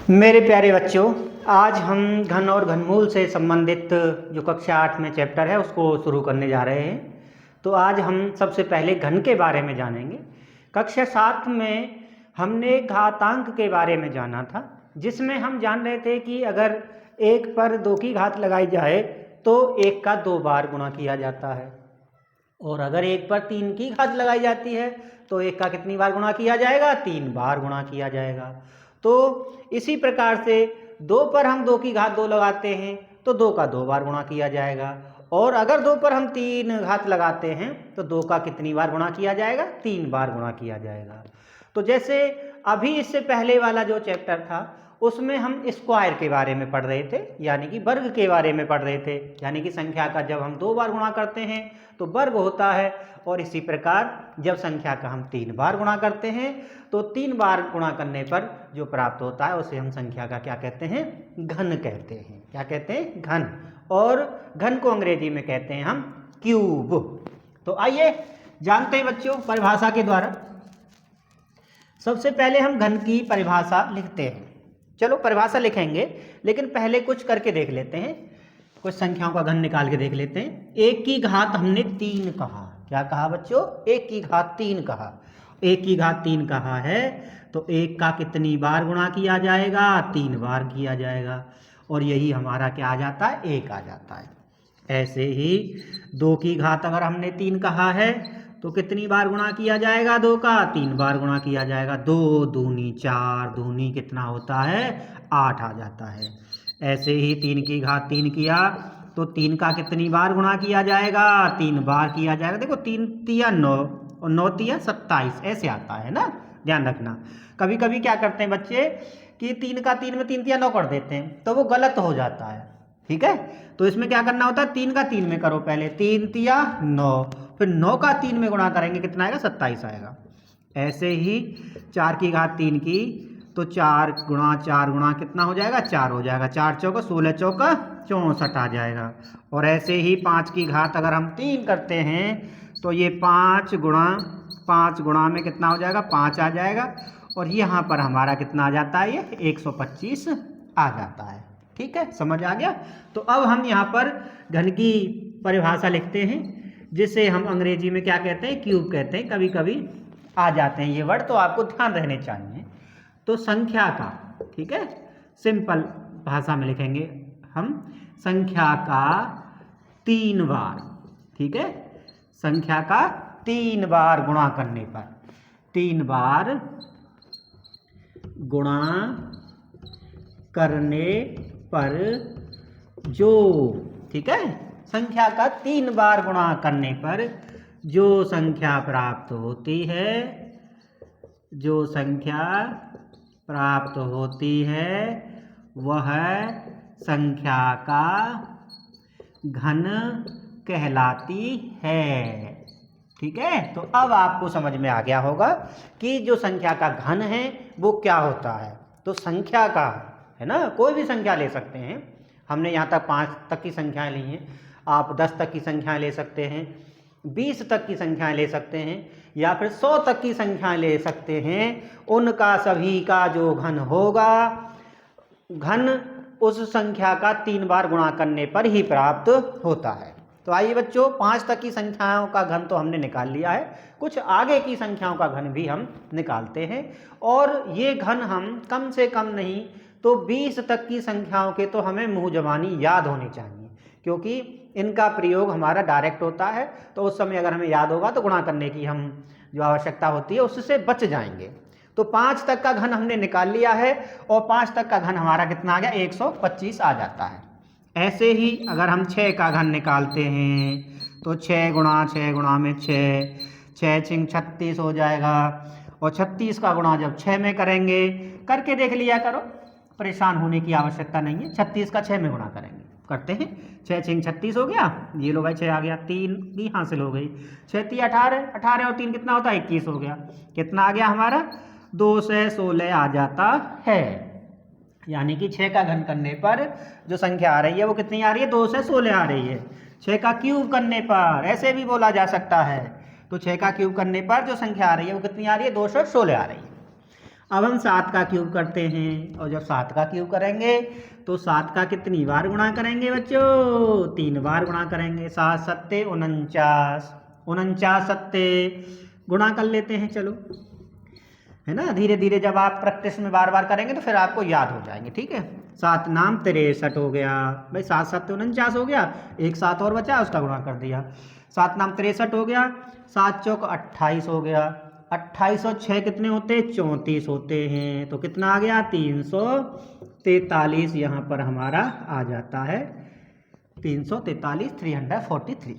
मेरे प्यारे बच्चों, आज हम घन और घनमूल से संबंधित जो कक्षा 8 में चैप्टर है उसको शुरू करने जा रहे हैं। तो आज हम सबसे पहले घन के बारे में जानेंगे। कक्षा 7 में हमने घातांक के बारे में जाना था, जिसमें हम जान रहे थे कि अगर 1 पर 2 की घात लगाई जाए तो 1 का 2 बार गुणा किया जाता है, और अगर 1 पर 3 की घात लगाई जाती है तो 1 का कितनी बार गुणा किया जाएगा? 3 बार गुणा किया जाएगा। तो इसी प्रकार से 2 पर हम 2 की घात 2 लगाते हैं तो 2 का 2 बार गुणा किया जाएगा, और अगर 2 पर हम 3 घात लगाते हैं तो 2 का कितनी बार गुणा किया जाएगा? 3 बार गुणा किया जाएगा। तो जैसे अभी इससे पहले वाला जो चैप्टर था उसमें हम स्क्वायर के बारे में पढ़ रहे थे, यानी कि वर्ग के बारे में पढ़ रहे थे, यानी कि संख्या का जब हम 2 बार गुणा करते हैं तो वर्ग होता है, और इसी प्रकार जब संख्या का हम 3 बार गुणा करते हैं तो 3 बार गुणा करने पर जो प्राप्त होता है उसे हम संख्या का क्या कहते हैं? घन कहते हैं। क्या कहते हैं? घन। और घन को अंग्रेजी में कहते हैं हम क्यूब। तो आइए जानते हैं बच्चों परिभाषा के द्वारा। सबसे पहले हम घन की परिभाषा लिखते हैं। चलो परिभाषा लिखेंगे, लेकिन पहले कुछ करके देख लेते हैं, कुछ संख्याओं का घन निकाल के देख लेते हैं। 1 की घात हमने 3 कहा। क्या कहा बच्चों? 1 की घात 3 कहा। 1 की घात 3 कहा है तो 1 का कितनी बार गुणा किया जाएगा? 3 बार किया जाएगा, और यही हमारा क्या आ जाता है? 1 आ जाता है। ऐसे ही 2 की घात अगर हमने 3 कहा है तो कितनी बार गुणा किया जाएगा? 2 का 3 बार गुणा किया जाएगा। 2 दूनी 4, दूनी कितना होता है? 8 आ जाता है। ऐसे ही 3 की घात 3 किया तो 3 का कितनी बार गुणा किया जाएगा? 3 बार किया जाएगा। देखो 3 तिया 9 और 9 तिया 27 ऐसे आता है ना, ध्यान रखना। कभी कभी क्या करते हैं बच्चे कि 3 का 3 में 3 तिया 9 कर देते हैं तो वो गलत हो जाता है, ठीक है। तो इसमें क्या करना होता है? 3 का 3 में करो पहले, 3 तिया 9, फिर 9 का 3 में गुणा करेंगे, कितना आएगा? 27 आएगा। ऐसे ही 4 की घात 3 की तो 4 गुणा 4 गुणा कितना हो जाएगा? 4 हो जाएगा। 4 चौका 16, चौका 64 आ जाएगा। और ऐसे ही 5 की घात अगर हम 3 करते हैं तो ये 5 गुणा में कितना हो जाएगा? 5 आ जाएगा, और यहाँ पर हमारा कितना आ जाता है? ये 125 आ जाता है। ठीक है, समझ आ गया। तो अब हम यहाँ पर घन की परिभाषा लिखते हैं, जिसे हम अंग्रेजी में क्या कहते हैं? क्यूब कहते हैं। कभी कभी आ जाते हैं ये वर्ड, तो आपको ध्यान रहने चाहिए। तो संख्या का, ठीक है, सिंपल भाषा में लिखेंगे हम, संख्या का 3 बार, ठीक है, संख्या का 3 बार गुणा करने पर, 3 बार गुणा करने पर जो, ठीक है, संख्या का 3 बार गुणा करने पर जो संख्या प्राप्त होती है, जो संख्या प्राप्त होती है वह संख्या का घन कहलाती है। ठीक है, तो अब आपको समझ में आ गया होगा कि जो संख्या का घन है वो क्या होता है। तो संख्या का है ना, कोई भी संख्या ले सकते हैं। हमने यहाँ तक 5 तक की संख्याएं ली हैं, आप 10 तक की संख्याएं ले सकते हैं, 20 तक की संख्याएं ले सकते हैं, या फिर 100 तक की संख्याएं ले सकते हैं। उनका सभी का जो घन होगा, घन उस संख्या का 3 बार गुणा करने पर ही प्राप्त होता है। तो आइए बच्चों, 5 तक की संख्याओं का घन तो हमने निकाल लिया है, कुछ आगे की संख्याओं का घन भी हम निकालते हैं। और ये घन हम कम से कम नहीं तो 20 तक की संख्याओं के तो हमें मुँह ज़बानी याद होनी चाहिए, क्योंकि इनका प्रयोग हमारा डायरेक्ट होता है। तो उस समय अगर हमें याद होगा तो गुणा करने की हम जो आवश्यकता होती है उससे बच जाएंगे। तो 5 तक का घन हमने निकाल लिया है, और 5 तक का घन हमारा कितना आ गया? 125 आ जाता है। ऐसे ही अगर हम 6 का घन निकालते हैं तो 6 गुणा में 6, 6 छिंग 36 हो जाएगा, और 36 का गुणा जब 6 में करेंगे, करके देख लिया करो, परेशान होने की आवश्यकता नहीं है। 36 का 6 में गुणा करेंगे, करते हैं, 6 छिंग 36 हो गया, ये लो भाई 6 आ गया, 3 की हासिल हो गई, 6 3 18, 18 और 3 कितना होता है? 21 हो गया। कितना आ गया हमारा? 2 से 16 आ जाता है। यानी कि 6 का घन करने पर जो संख्या आ रही है वो कितनी आ रही है? 2 से 16 आ रही है। 6 का क्यूब करने पर ऐसे भी बोला जा सकता है। तो 6 का क्यूब करने पर जो संख्या आ रही है वो कितनी आ रही है? 216 आ रही है। अब हम 7 का क्यूब करते हैं, और जब 7 का क्यूब करेंगे तो 7 का कितनी बार गुणा करेंगे बच्चों? 3 बार गुणा करेंगे। 7 सत्ते 49, 49 सत्ते गुणा कर लेते हैं, चलो, है ना। धीरे धीरे जब आप प्रैक्टिस में बार बार करेंगे तो फिर आपको याद हो जाएंगे, ठीक है। 7 नाम 63 हो गया भाई, 7 सत्ते 49 हो गया, एक 7 और बचा उसका गुणा कर दिया। 7 नाम 63 हो गया, 7 चौक 28 हो गया, 28 और 6 कितने होते हैं? 34 होते हैं। तो कितना आ गया? 343 यहाँ पर हमारा आ जाता है, 343, 343।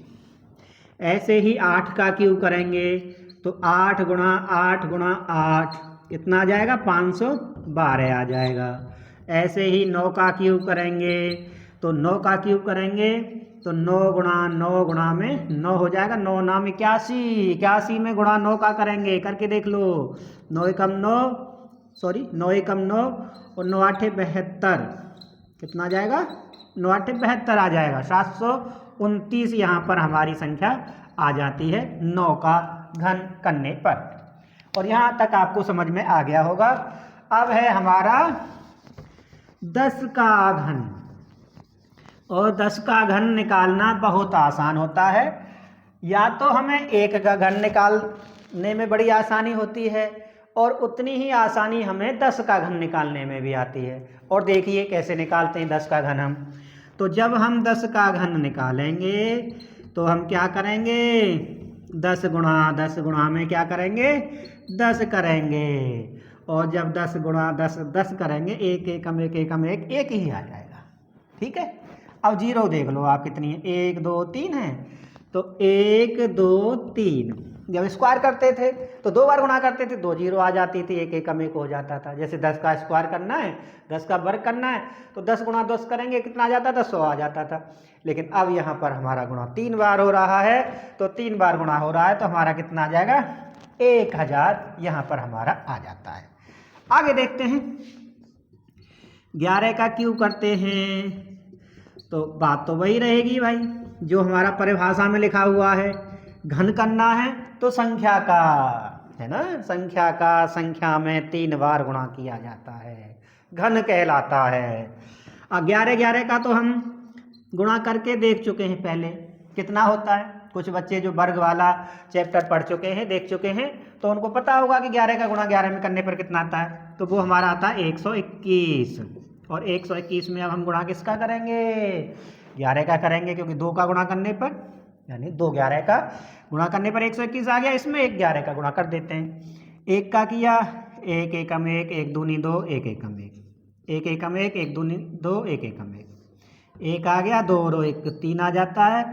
ऐसे ही 8 का क्यूब करेंगे तो 8 गुणा 8 गुणा 8 कितना आ जाएगा? 512 आ जाएगा। ऐसे ही 9 का क्यूब करेंगे तो 9 का क्यूब करेंगे तो 9 गुणा 9 गुणा में 9 हो जाएगा, 9 नाम 81, 81 में गुणा 9 का करेंगे, करके देख लो। 9 एकम 9, सॉरी 9 एकम 9 और 9 आठे 72, कितना आ जाएगा? 9 आठे 72 आ जाएगा। 729 यहाँ पर हमारी संख्या आ जाती है 9 का घन करने पर। और यहाँ तक आपको समझ में आ गया होगा। अब है हमारा 10 का घन, और 10 का घन निकालना बहुत आसान होता है। या तो हमें 1 का घन निकालने में बड़ी आसानी होती है, और उतनी ही आसानी हमें 10 का घन निकालने में भी आती है। और देखिए कैसे निकालते हैं 10 का घन हम। तो जब हम 10 का घन निकालेंगे तो हम क्या करेंगे? 10 गुणा में क्या करेंगे? 10 करेंगे। और जब 10 गुणा 10 10 करेंगे, एक एकम एक एकम एक एक ही आ जाएगा, ठीक है। अब जीरो देख लो आप कितनी है, 1 2 3 है, तो 1 2 3। जब स्क्वायर करते थे तो 2 बार गुणा करते थे, 2 जीरो आ जाती थी, एक एकम एक हो जाता था। जैसे 10 का स्क्वायर करना है, 10 का वर्ग करना है, तो 10 गुणा 10 करेंगे, कितना आ जाता था? 100 आ जाता था। लेकिन अब यहाँ पर हमारा गुणा 3 बार हो रहा है, तो 3 बार गुणा हो रहा है, तो हमारा कितना आ जाएगा? 1000 यहाँ पर हमारा आ जाता है। आगे देखते हैं, 11 का क्यूब करते हैं तो बात तो वही रहेगी भाई, जो हमारा परिभाषा में लिखा हुआ है। घन करना है तो संख्या का, है ना, संख्या का संख्या में 3 बार गुणा किया जाता है, घन कहलाता है। 11 11 का तो हम गुणा करके देख चुके हैं पहले, कितना होता है। कुछ बच्चे जो वर्ग वाला चैप्टर पढ़ चुके हैं, देख चुके हैं, तो उनको पता होगा कि 11 का गुणा 11 में करने पर कितना आता है। तो वो हमारा आता है 121। और 121 में अब हम गुणा किसका करेंगे? 11 का करेंगे, क्योंकि 2 का गुणा करने पर, यानी 2 11 का गुणा करने पर 121 आ गया। इसमें 1 11 का गुणा कर देते हैं। 1 का किया, 1 एकम 1, 1 दूनी 2, 1 एकम 1, 1 एकम 1, 1 दूनी 2, 1 एकम 1, 1 आ गया, 2 और 1 3 आ जाता है,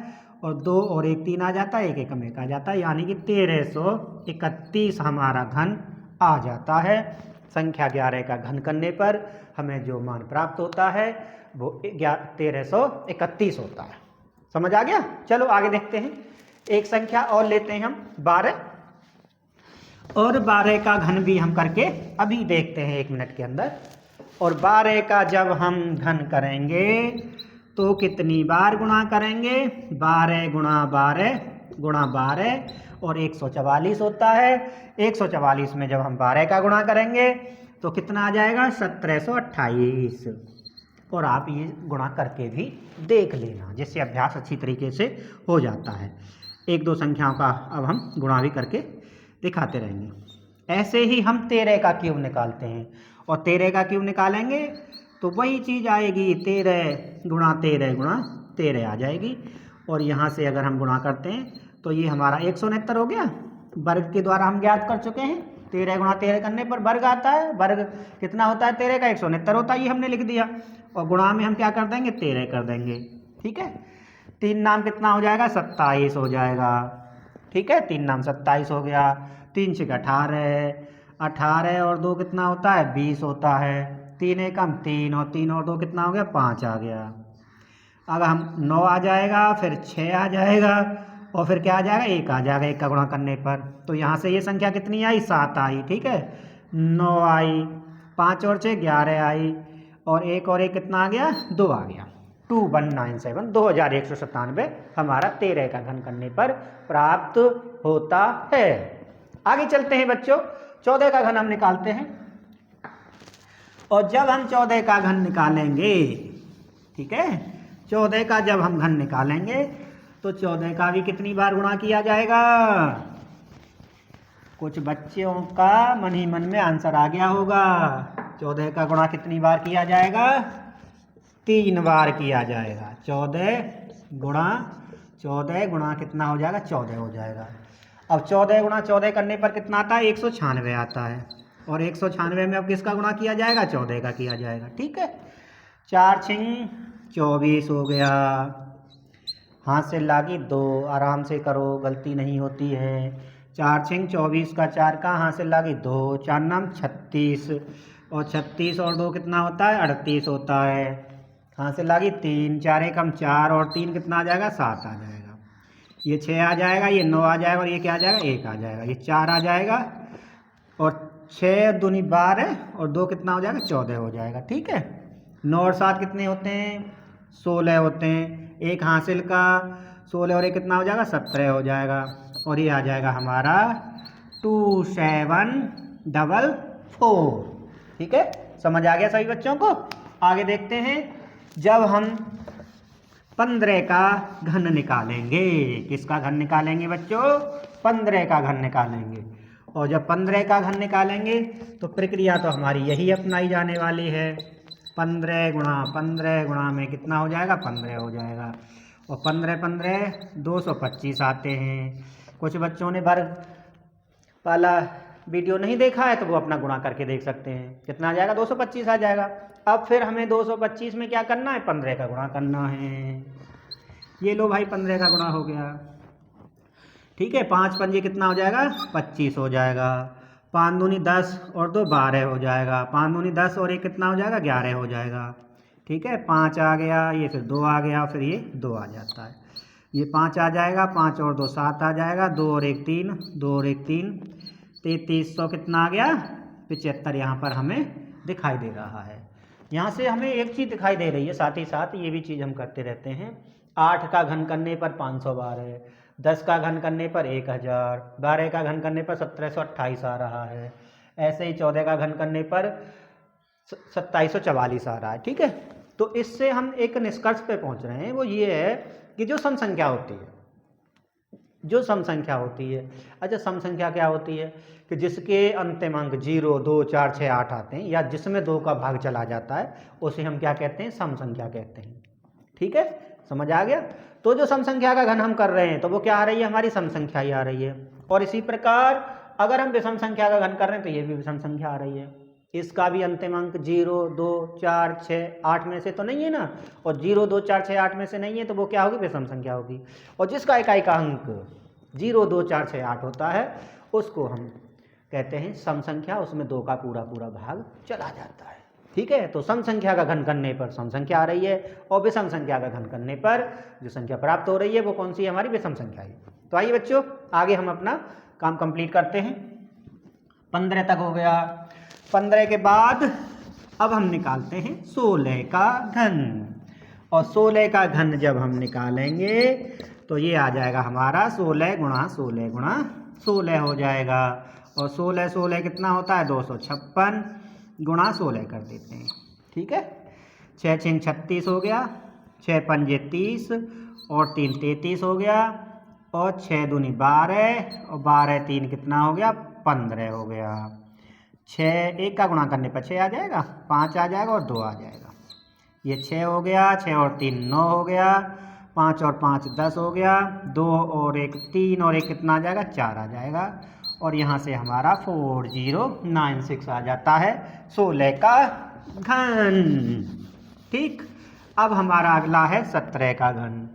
और 2 और 1 3 आ जाता है, 1 एकम 1 आ जाता है, यानी कि 1331 हमारा घन आ जाता है। संख्या 11 का घन करने पर हमें जो मान प्राप्त होता है वो 1331 होता है। समझ आ गया? चलो आगे देखते हैं। एक संख्या और लेते हैं हम, 12, और 12 का घन भी हम करके अभी देखते हैं 1 मिनट के अंदर। और 12 का जब हम घन करेंगे तो कितनी बार गुणा करेंगे? 12 गुणा 12 गुणा 12, और 144 होता है। 144 में जब हम 12 का गुणा करेंगे तो कितना आ जाएगा? 1728। और आप ये गुणा करके भी देख लेना, जिससे अभ्यास अच्छी तरीके से हो जाता है। 1 2 संख्याओं का अब हम गुणा भी करके दिखाते रहेंगे। ऐसे ही हम 13 का क्यूब निकालते हैं, और 13 का क्यूब निकालेंगे तो वही चीज़ आएगी, 13 गुणा 13 गुणा 13 आ जाएगी। और यहाँ से अगर हम गुणा करते हैं तो ये हमारा 169 हो गया। वर्ग के द्वारा हम ज्ञात कर चुके हैं, 13 गुणा 13 करने पर वर्ग आता है। वर्ग कितना होता है? 13 का 169 होता है, ये हमने लिख दिया। और गुणा में हम क्या कर देंगे? 13 कर देंगे, ठीक है। 3 नाम कितना हो जाएगा? 27 हो जाएगा, ठीक है। 3 नाम 27 हो गया। 3 6 18, 18 और 2 कितना होता है? 20 होता है। 3 एकम 3, और 3 और 2 कितना हो गया? 5 आ गया। अब हम 9 आ जाएगा, फिर 6 आ जाएगा, और फिर क्या आ जाएगा? 1 आ जाएगा 1 का गुणा करने पर। तो यहाँ से ये संख्या कितनी आई? 7 आई, ठीक है। 9 आई, 5 और 6 11 आई, और 1 और 1 कितना आ गया? 2 आ गया। 2197 2197 हमारा 13 का घन करने पर प्राप्त होता है। आगे चलते हैं बच्चों, 14 का घन हम निकालते हैं। और जब हम 14 का घन निकालेंगे, ठीक है, 14 का जब हम घन निकालेंगे तो 14 का भी कितनी बार गुणा किया जाएगा? कुछ बच्चों का मन ही मन में आंसर आ गया होगा। 14 का गुणा कितनी बार किया जाएगा? 3 बार किया जाएगा। 14 गुणा कितना हो जाएगा? 14 हो जाएगा। अब 14 गुणा 14 करने पर कितना आता है? 196 आता है। और 196 में अब किसका गुणा किया जाएगा? 14 का किया जाएगा। ठीक है, 4 छिंग 24 हो गया। हाथ से लागी 2, आराम से करो, गलती नहीं होती है। 4 छिंग 24 का 4 का हाथ से लागी 2, 4 नाम 36, और 36 और 2 कितना होता है? 38 होता है। हाथ से लागी 3, 4 एकम 4 और 3 कितना आ जाएगा? 7 आ जाएगा। ये 6 आ जाएगा, ये 9 आ जाएगा, और ये क्या आ जाएगा? 1 आ जाएगा। ये 4 आ जाएगा, और 6 दूनी 12 और 2 कितना हो जाएगा? 14 हो जाएगा। ठीक है, 9 और 7 कितने होते हैं? 16 होते हैं। एक हासिल का 16 और 1 कितना हो जाएगा? 17 हो जाएगा। और ये आ जाएगा हमारा 2744। ठीक है, समझ आ गया सभी बच्चों को? आगे देखते हैं। जब हम 15 का घन निकालेंगे, किसका घन निकालेंगे बच्चों? 15 का घन निकालेंगे। और जब 15 का घन निकालेंगे तो प्रक्रिया तो हमारी यही अपनाई जाने वाली है। 15 गुणा में कितना हो जाएगा? 15 हो जाएगा। और 15 225 आते हैं। कुछ बच्चों ने वर्ग वाला वीडियो नहीं देखा है तो वो अपना गुणा करके देख सकते हैं। कितना आ जाएगा? 225 आ जाएगा। अब फिर हमें 225 में क्या करना है? 15 का गुणा करना है। ये लो भाई, 15 का गुणा हो गया। ठीक है, 5 पंजे कितना हो जाएगा? 25 हो जाएगा। 5 दूनी 10 और 2 12 हो जाएगा। 5 दूनी 10 और 1 कितना हो जाएगा? 11 हो जाएगा। ठीक है, 5 आ गया, ये फिर 2 आ गया, फिर ये 2 आ जाता है। ये 5 आ जाएगा, 5 और 2 7 आ जाएगा, 2 और 1 3, 2 और 1 3, 3300 कितना आ गया? 75 यहाँ पर हमें दिखाई दे रहा है। यहाँ से हमें एक चीज़ दिखाई दे रही है, साथ ही साथ ये भी चीज़ हम करते रहते हैं। 8 का घन करने पर 512, 10 का घन करने पर 1000, 12 का घन करने पर 1728 आ रहा है। ऐसे ही 14 का घन करने पर 2744 आ रहा है। ठीक है, तो इससे हम एक निष्कर्ष पे पहुंच रहे हैं, वो ये है कि जो सम संख्या होती है, अच्छा, सम संख्या क्या होती है? कि जिसके अंतिम अंक 0 2 4 6 8 आते हैं, या जिसमें 2 का भाग चला जाता है, उसे हम क्या कहते हैं? सम संख्या कहते हैं। ठीक है, समझ आ गया? तो जो सम संख्या का घन हम कर रहे हैं तो वो क्या आ रही है? हमारी सम संख्या ही आ रही है। और इसी प्रकार अगर हम विषम संख्या का घन कर रहे हैं तो ये भी विषम संख्या आ रही है। इसका भी अंतिम अंक 0 2 4 6 8 में से तो नहीं है ना, और 0 2 4 6 8 में से नहीं है, तो वो क्या होगी? विषम संख्या होगी। और जिसका इकाई का अंक 0 2 4 6 8 होता है उसको हम कहते हैं सम संख्या, उसमें 2 का पूरा भाग चला जाता है। ठीक है, तो सम संख्या का घन करने पर सम संख्या आ रही है, और विषम संख्या का घन करने पर जो संख्या प्राप्त हो रही है वो कौन सी है? हमारी विषम संख्या है। तो आइए बच्चों, आगे हम अपना काम कंप्लीट करते हैं। 15 तक हो गया। 15 के बाद अब हम निकालते हैं 16 का घन। और 16 का घन जब हम निकालेंगे तो ये आ जाएगा हमारा 16 गुणा 16 हो जाएगा। और 16 कितना होता है? 256 गुणा 16 कर देते हैं। ठीक है, 6 छिंग 36 हो गया, 6 पंजे 30 और 3 33 हो गया, और 6 दूनी 12 और 12 3 कितना हो गया? 15 हो गया। 6 1 का गुणा करने पर 6 आ जाएगा, 5 आ जाएगा और 2 आ जाएगा। ये 6 हो गया, 6 और 3 9 हो गया, 5 और 5 10 हो गया, 2 और 1 3 और 1 कितना आ जाएगा? 4 आ जाएगा। और यहाँ से हमारा 4096 आ जाता है 16 का घन। ठीक, अब हमारा अगला है 17 का घन।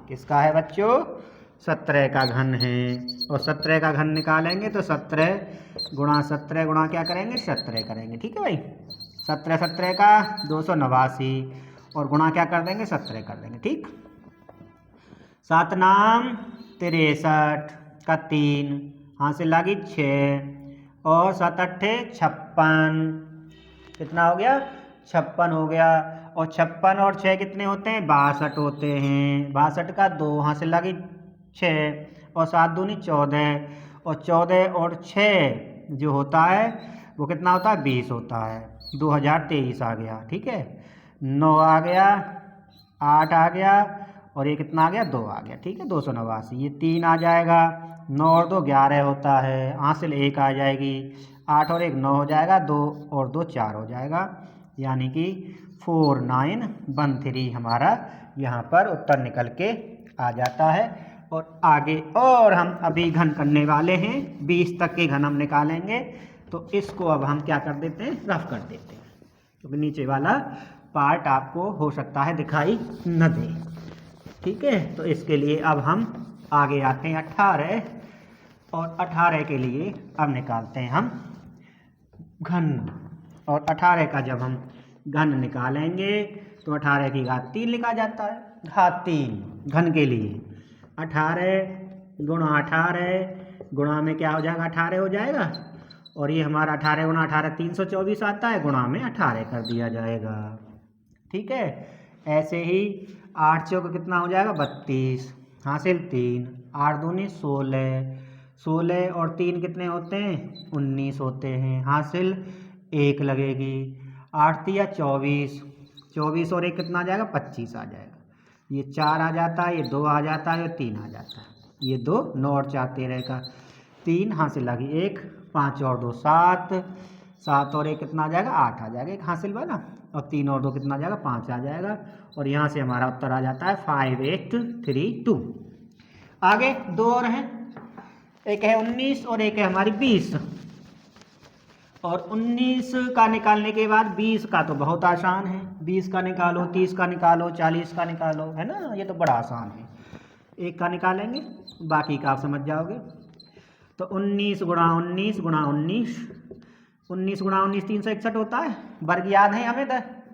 किसका है बच्चों? 17 का घन है। और 17 का घन निकालेंगे तो 17 गुणा क्या करेंगे? 17 करेंगे। ठीक है भाई, 17 का 289 और गुणा क्या कर देंगे? 17 कर देंगे। ठीक, 7 नाम 63 का 3, हाथ से लागी 6 और 7 अट्ठे 56, कितना हो गया? 56 हो गया। और 56 और 6 कितने होते हैं? 62 होते हैं। 62 का 2, हाथ से लागी 6 और 7 दूनी 14, और 14 और 6 जो होता है वो कितना होता है 20 होता है। 2023 आ गया, ठीक है। 9 आ गया, 8 आ गया और ये कितना आ गया 2 आ गया, ठीक है। 289, ये 3 आ जाएगा। 9 और 2 11 होता है, हासिल 1 आ जाएगी। 8 और 1 9 हो जाएगा, 2 और 2 4 हो जाएगा, यानी कि 4913 हमारा यहाँ पर उत्तर निकल के आ जाता है। और आगे और हम अभी घन करने वाले हैं, 20 तक के घन हम निकालेंगे। तो इसको अब हम क्या कर देते हैं, रफ कर देते हैं, क्योंकि नीचे वाला पार्ट आपको हो सकता है दिखाई न दे, ठीक है। तो इसके लिए अब हम आगे आते हैं 18, और 18 के लिए अब निकालते हैं हम घन। और 18 का जब हम घन निकालेंगे तो 18 की घात 3 लिखा जाता है, घात 3 घन के लिए। 18 गुणा 18 गुणा में क्या हो जाएगा 18 हो जाएगा, और ये हमारा 18 गुणा 18 324 आता है, गुणा में 18 कर दिया जाएगा, ठीक है। ऐसे ही 8 चौक कितना हो जाएगा 32, हासिल 3, 8 दूनी 16, 16 और 3 कितने होते हैं 19 होते हैं, हासिल 1 लगेगी। 8 तिया 24, 24 और 1 कितना आ जाएगा 25 आ जाएगा। ये 4 आ जाता है, ये 2 आ जाता है, ये 3 आ जाता है, ये 2 9 और 4 13 का 3, हासिल लगी 1, 5 और 2 7, 7 और 1 कितना आ जाएगा 8 आ जाएगा, एक हासिल वाला, और 3 और 2 कितना आ जाएगा 5 आ जाएगा। और यहाँ से हमारा उत्तर आ जाता है 5832। आगे 2 और हैं, एक है 19 और एक है हमारी 20। और 19 का निकालने के बाद 20 का तो बहुत आसान है, 20 का निकालो, 30 का निकालो, 40 का निकालो, है ना, ये तो बड़ा आसान है। 1 का निकालेंगे, बाकी का आप समझ जाओगे। तो 19 गुणा 19 गुणा 19, 19 गुणा 19 361 होता है, वर्ग याद है हमें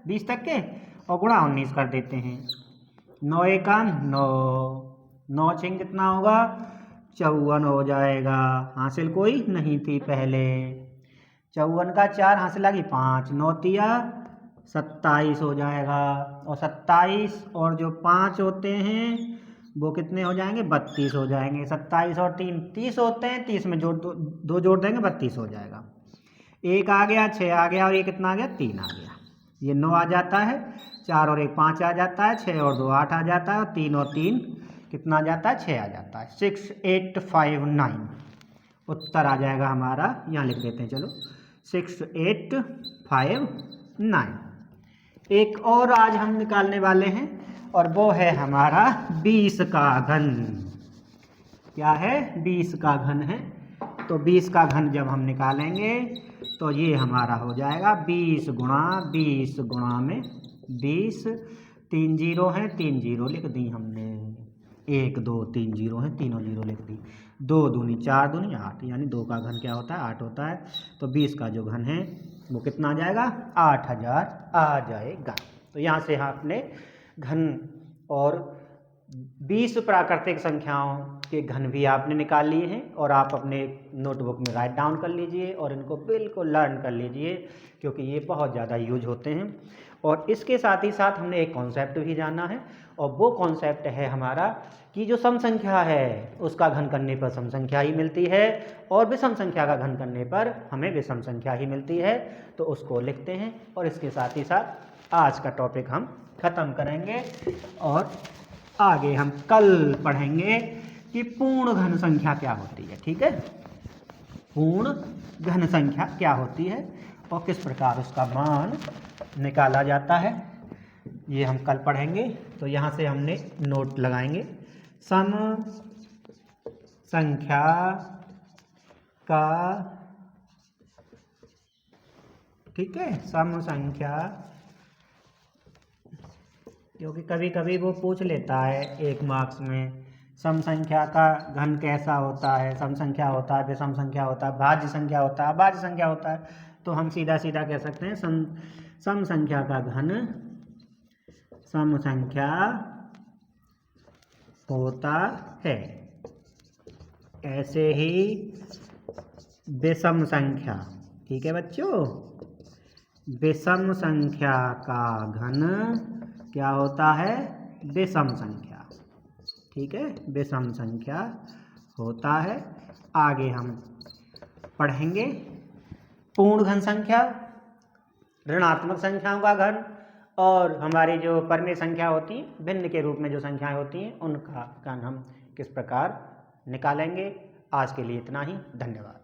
20 तक के, और गुणा 19 कर देते हैं। 9 एका 9, 9 छिंग कितना होगा 54 हो जाएगा, हासिल कोई नहीं थी पहले। 54 का 4 हासिल लगी 5, 9 तिया 27 हो जाएगा, और 27 और जो 5 होते हैं वो कितने हो जाएंगे 32 हो जाएंगे। 27 और 3 30 होते हैं, 30 में जोड़ 2 जोड़ देंगे 32 हो जाएगा। 1 आ गया, 6 आ गया, और ये कितना आ गया 3 आ गया, ये 9 आ जाता है। 4 और 1 5 आ जाता है, 6 और 2 8 आ जाता है, और 3 और 3 कितना आ जाता है 6 आ जाता है, 6859 उत्तर आ जाएगा हमारा। यहाँ लिख देते हैं, चलो 6859। एक और आज हम निकालने वाले हैं, और वो है हमारा 20 का घन। क्या है 20 का घन है। तो 20 का घन जब हम निकालेंगे तो ये हमारा हो जाएगा 20 गुणा में 20, 3 जीरो हैं, 3 जीरो लिख दी हमने, 1 2 3 जीरो हैं, तीनों जीरो लिख दी। 2 दूनी 4 दूनी 8, यानी 2 का घन क्या होता है 8 होता है। तो 20 का जो घन है वो कितना आ जाएगा 8000 आ जाएगा। तो यहाँ से आपने घन और 20 प्राकृतिक संख्याओं के घन भी आपने निकाल लिए हैं, और आप अपने नोटबुक में राइट डाउन कर लीजिए और इनको बिल्कुल लर्न कर लीजिए, क्योंकि ये बहुत ज़्यादा यूज होते हैं। और इसके साथ ही साथ हमने एक कॉन्सेप्ट भी जाना है, और वो कॉन्सेप्ट है हमारा कि जो सम संख्या है उसका घन करने पर सम संख्या ही मिलती है, और विषम संख्या का घन करने पर हमें विषम संख्या ही मिलती है। तो उसको लिखते हैं, और इसके साथ ही साथ आज का टॉपिक हम ख़त्म करेंगे, और आगे हम कल पढ़ेंगे कि पूर्ण घन संख्या क्या होती है, ठीक है। पूर्ण घन संख्या क्या होती है और किस प्रकार उसका मान निकाला जाता है, ये हम कल पढ़ेंगे। तो यहाँ से हमने नोट लगाएंगे, सम संख्या का, ठीक है, सम संख्या, क्योंकि कभी कभी वो पूछ लेता है 1 मार्क्स में सम संख्या का घन कैसा होता है। सम संख्या होता है, विषम संख्या होता है, भाज्य संख्या होता है, अभाज्य संख्या होता है। तो हम सीधा सीधा कह सकते हैं सम संख्या का घन सम संख्या होता है। ऐसे ही विषम संख्या, ठीक है बच्चों, विषम संख्या का घन क्या होता है विषम संख्या, ठीक है, विषम संख्या होता है। आगे हम पढ़ेंगे पूर्ण घन संख्या, ऋणात्मक संख्याओं का घन और हमारी जो परिमेय संख्या होती है, भिन्न के रूप में जो संख्याएं होती हैं उनका घन हम किस प्रकार निकालेंगे। आज के लिए इतना ही, धन्यवाद।